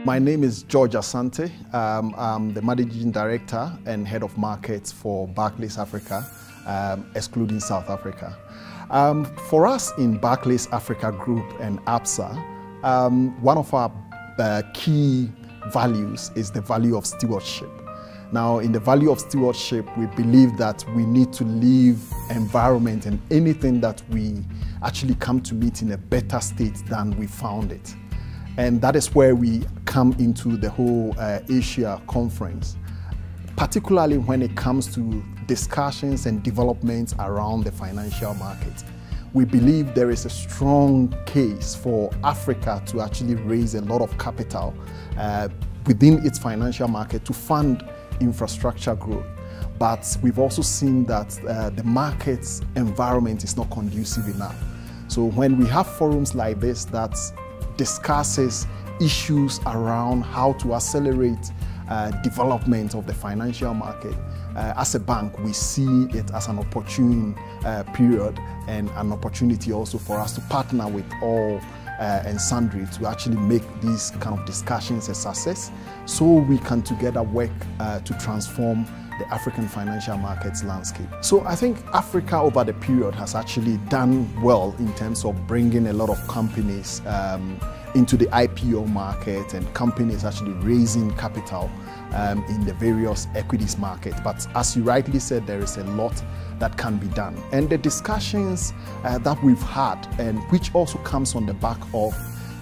My name is George Asante. I'm the Managing Director and Head of Markets for Barclays Africa, excluding South Africa. For us in Barclays Africa Group and ASEA, one of our key values is the value of stewardship. Now, in the value of stewardship, we believe that we need to leave environment and anything that we actually come to meet in a better state than we found it. And that is where we come into the whole ASEA conference, particularly when it comes to discussions and developments around the financial market. We believe there is a strong case for Africa to actually raise a lot of capital within its financial market to fund infrastructure growth. But we've also seen that the market's environment is not conducive enough. So when we have forums like this that discusses issues around how to accelerate development of the financial market, as a bank, we see it as an opportune period and an opportunity also for us to partner with all and sundry to actually make these kind of discussions a success, so we can together work to transform the African financial markets landscape. So I think Africa over the period has actually done well in terms of bringing a lot of companies into the IPO market and companies actually raising capital in the various equities market. But as you rightly said, there is a lot that can be done. And the discussions that we've had, and which also comes on the back of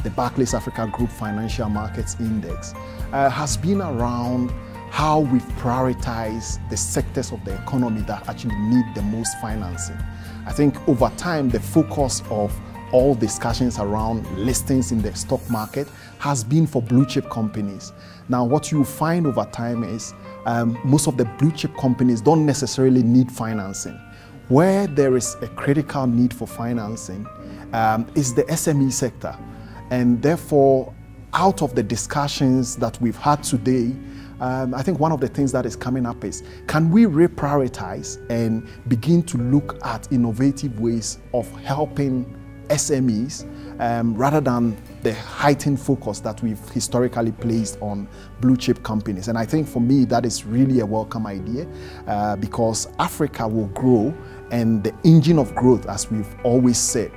the Barclays Africa Group Financial Markets Index, has been around how we've prioritized the sectors of the economy that actually need the most financing. I think over time, the focus of all discussions around listings in the stock market has been for blue chip companies. Now, what you find over time is most of the blue chip companies don't necessarily need financing. Where there is a critical need for financing is the SME sector. And therefore, out of the discussions that we've had today, I think one of the things that is coming up is, can we reprioritize and begin to look at innovative ways of helping SMEs rather than the heightened focus that we've historically placed on blue chip companies. And I think for me, that is really a welcome idea because Africa will grow, and the engine of growth, as we've always said,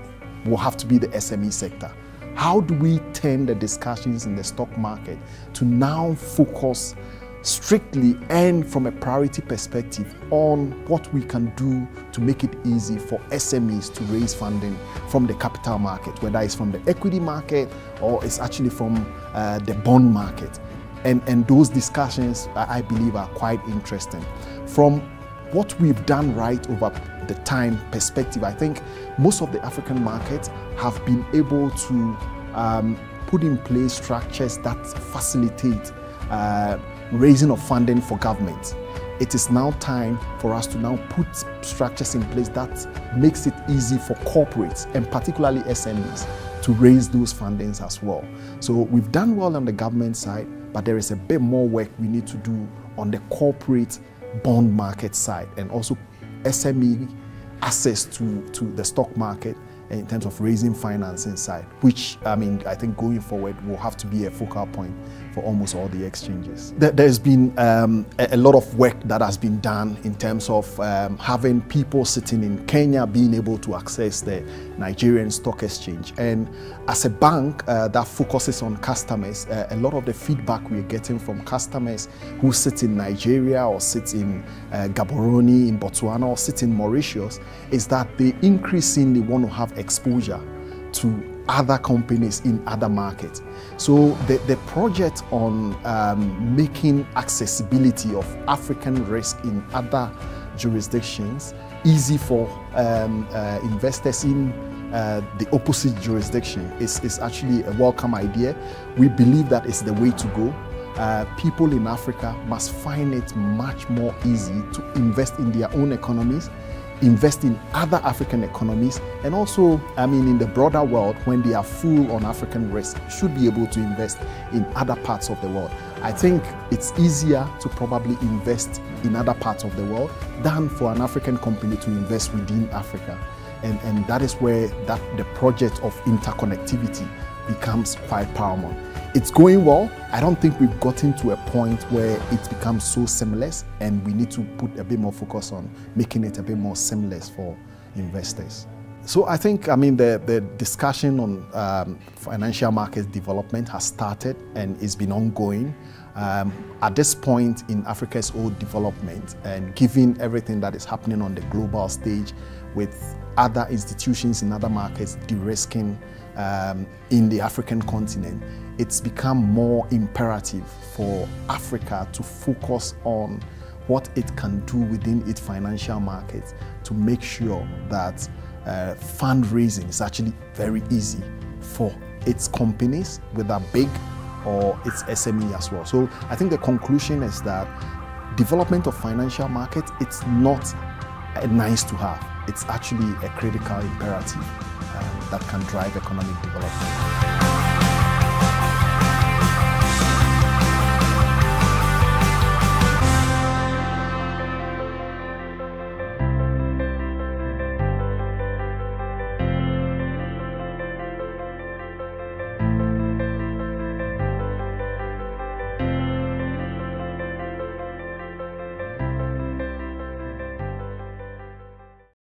will have to be the SME sector. How do we turn the discussions in the stock market to now focus strictly and from a priority perspective on what we can do to make it easy for SMEs to raise funding from the capital market, whether it's from the equity market or it's actually from the bond market. And those discussions, I believe, are quite interesting. From what we've done right over the time perspective, I think most of the African markets have been able to put in place structures that facilitate raising of funding for government. It is now time for us to now put structures in place that makes it easy for corporates and particularly SMEs to raise those fundings as well. So we've done well on the government side, but there is a bit more work we need to do on the corporate bond market side and also SME access to the stock market in terms of raising financing side, which I think going forward will have to be a focal point for almost all the exchanges. There's been a lot of work that has been done in terms of having people sitting in Kenya being able to access the Nigerian Stock Exchange. And as a bank that focuses on customers, a lot of the feedback we're getting from customers who sit in Nigeria or sit in Gaborone, in Botswana, or sit in Mauritius is that they increasingly want to have exposure to other companies in other markets. So the project on making accessibility of African risk in other jurisdictions easy for investors in the opposite jurisdiction is actually a welcome idea. We believe that is the way to go. People in Africa must find it much more easy to invest in their own economies, invest in other African economies, and also, in the broader world, when they are full on African risk, should be able to invest in other parts of the world. I think it's easier to probably invest in other parts of the world than for an African company to invest within Africa. And that is where the project of interconnectivity becomes quite paramount. It's going well. I don't think we've gotten to a point where it becomes so seamless, and we need to put a bit more focus on making it a bit more seamless for investors. So I think, the discussion on financial markets development has started and it's been ongoing. At this point in Africa's old development, and given everything that is happening on the global stage with other institutions in other markets de-risking in the African continent, it's become more imperative for Africa to focus on what it can do within its financial markets to make sure that fundraising is actually very easy for its companies, whether big or its SME as well. So I think the conclusion is that development of financial markets, it's not a nice to have. It's actually a critical imperative that can drive economic development.